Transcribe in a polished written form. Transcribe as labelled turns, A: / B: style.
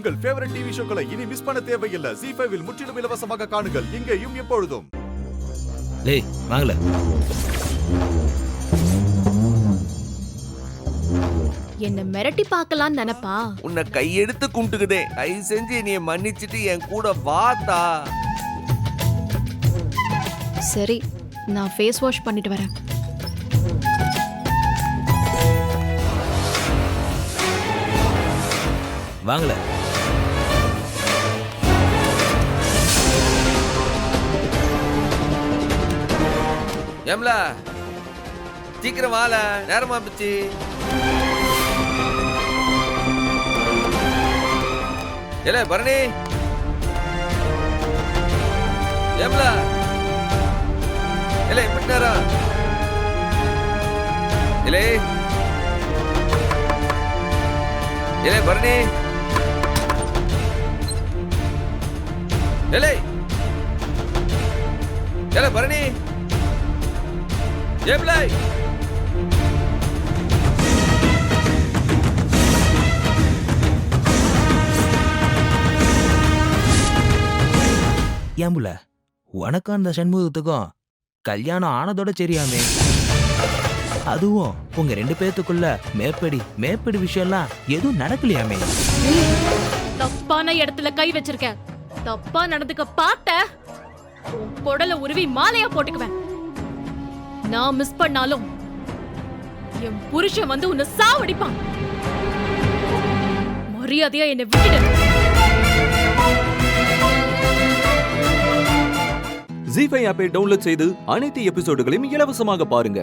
A: உங்கள் favourite TV ஷோக்களை இனி miss பண்ண தேவையில்லை. ZEE5 இல் முற்றிலும் இலவசமாக காணுங்கள். இங்கேயும் எப்பொழுதும்.
B: டேய் வாங்கல.
C: என்ன மிரட்டி பார்க்கலாம்னு நினைப்பா?
D: உன்னை கையெடுத்து கும்பிட்டுக்குதே, கை செஞ்சு நீ மன்னிச்சிட்டு என் கூட வாத்தா.
C: சரி, நான் ஃபேஸ் வாஷ் பண்ணிட்டு வரேன்.
B: வாங்கல.
D: ஏம்ல சீக்கிரம் வாழ, நேரமா பிச்சு. ஏல பரணி, ஏம்ல ஏல எப்படி நேரம்? ஏலே ஏலே பரணி, ஏலே ஏல பரணி, ஏம்ல
B: ஏம்புல உனக்கும் அந்த சண்முகத்துக்கும் கல்யாணம் ஆனதோட சரியாமே. அதுவும் உங்க 2 பேத்துக்குள்ள மேப்படி விஷயம்லாம் எதுவும் நடக்கலையாமே.
C: தப்பான இடத்துல கை வச்சிருக்க. தப்பா நடந்துக்க பார்த்த பொடல உருவி மாலையா போட்டுக்குவேன். நான் மிஸ் பண்ணாலும் என் புருஷன் வந்து உன்னை சாவடிப்பான். மரியாதையா என்னை விட்டுடு.
E: ZEE5 ஆப்பை டவுன்லோட் செய்து அனைத்து எபிசோடுகளையும் இலவசமாக பாருங்க.